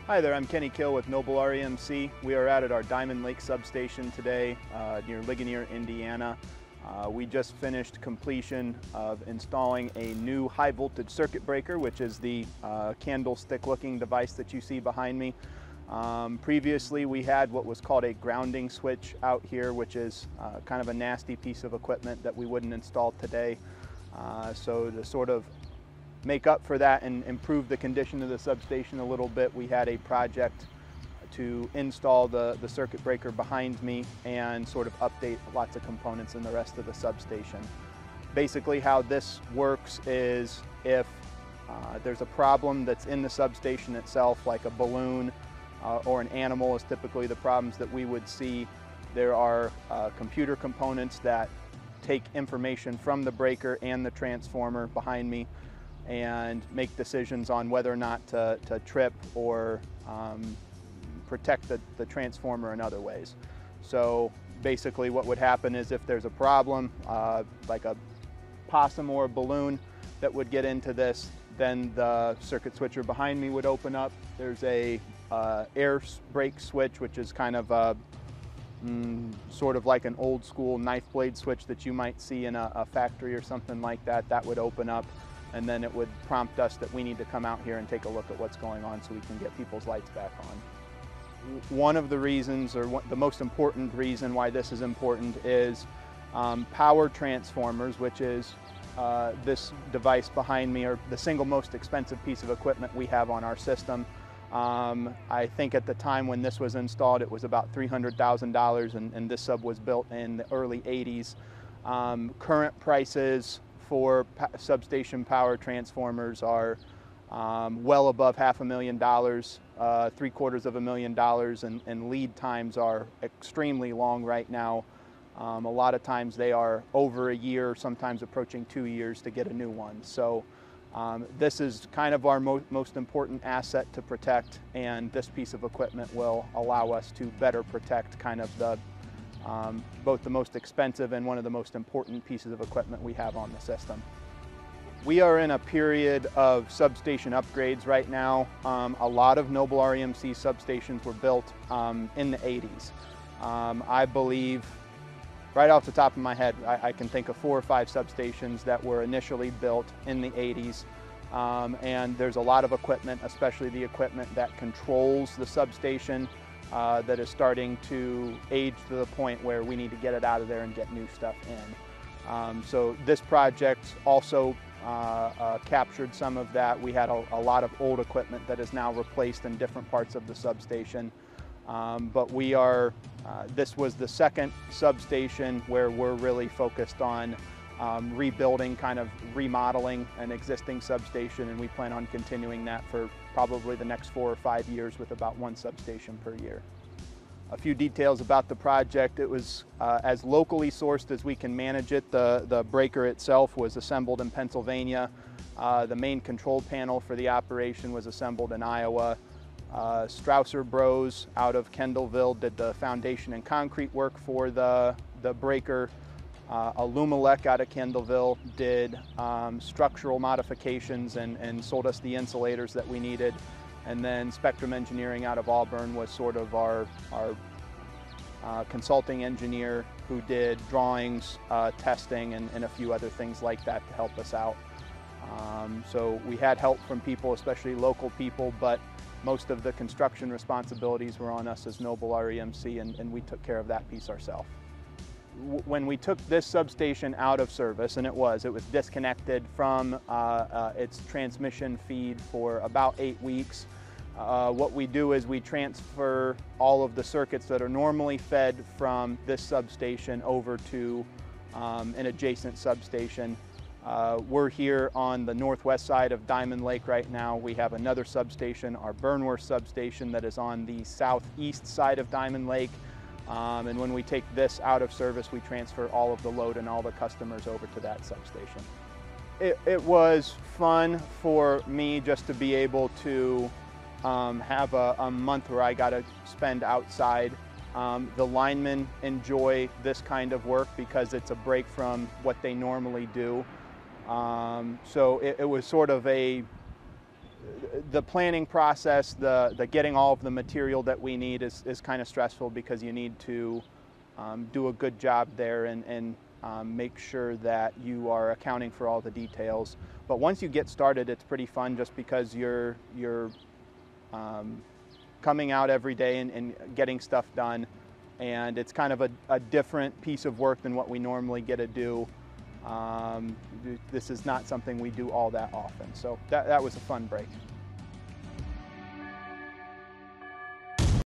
Hi there, I'm Kenny Kill with Noble REMC. We are at our Diamond Lake Substation today near Ligonier, Indiana. We just finished completion of installing a new high voltage circuit breaker, which is the candlestick looking device that you see behind me. Previously we had what was called a grounding switch out here, which is kind of a nasty piece of equipment that we wouldn't install today. So to sort of make up for that and improve the condition of the substation a little bit, we had a project to install the circuit breaker behind me and sort of update lots of components in the rest of the substation. Basically how this works is if there's a problem that's in the substation itself, like a balloon or an animal is typically the problems that we would see. There are computer components that take information from the breaker and the transformer behind me and make decisions on whether or not to trip or protect the transformer in other ways. So basically what would happen is if there's a problem, like a possum or a balloon that would get into this, then the circuit switcher behind me would open up. There's a air brake switch, which is kind of sort of like an old school knife blade switch that you might see in a factory or something like that. That would open up, and then it would prompt us that we need to come out here and take a look at what's going on so we can get people's lights back on. One of the reasons, or the most important reason why this is important, is power transformers, which is this device behind me, or the single most expensive piece of equipment we have on our system. I think at the time when this was installed it was about $300,000, and this sub was built in the early 80s. Current prices for substation power transformers are well above $500,000, $750,000, and lead times are extremely long right now. A lot of times they are over a year, sometimes approaching 2 years to get a new one. So this is kind of our most important asset to protect, and this piece of equipment will allow us to better protect kind of the both the most expensive and one of the most important pieces of equipment we have on the system. We are in a period of substation upgrades right now. A lot of Noble REMC substations were built in the 80s. I believe, right off the top of my head, I can think of 4 or 5 substations that were initially built in the 80s. And there's a lot of equipment, especially the equipment that controls the substation, that is starting to age to the point where we need to get it out of there and get new stuff in. So this project also captured some of that. We had a lot of old equipment that is now replaced in different parts of the substation. But we are, this was the second substation where we're really focused on rebuilding, kind of remodeling an existing substation, and we plan on continuing that for probably the next 4 or 5 years with about 1 substation per year. A few details about the project: it was as locally sourced as we can manage it. The breaker itself was assembled in Pennsylvania. The main control panel for the operation was assembled in Iowa. Strausser Bros out of Kendallville did the foundation and concrete work for the breaker. Alumalec out of Kendallville did structural modifications and sold us the insulators that we needed. And then Spectrum Engineering out of Auburn was sort of our consulting engineer who did drawings, testing, and a few other things like that to help us out. So we had help from people, especially local people, but most of the construction responsibilities were on us as Noble REMC, and we took care of that piece ourselves. When we took this substation out of service, and it was disconnected from its transmission feed for about 8 weeks. What we do is we transfer all of the circuits that are normally fed from this substation over to an adjacent substation. We're here on the northwest side of Diamond Lake right now. We have another substation, our Burnworth substation, that is on the southeast side of Diamond Lake. And when we take this out of service, we transfer all of the load and all the customers over to that substation. It was fun for me just to be able to have a month where I got to spend outside. The linemen enjoy this kind of work because it's a break from what they normally do. So it was sort of a the planning process, the getting all of the material that we need is kind of stressful, because you need to do a good job there and make sure that you are accounting for all the details. But once you get started, it's pretty fun, just because you're coming out every day and getting stuff done, and it's kind of a different piece of work than what we normally get to do. This is not something we do all that often, so that was a fun break.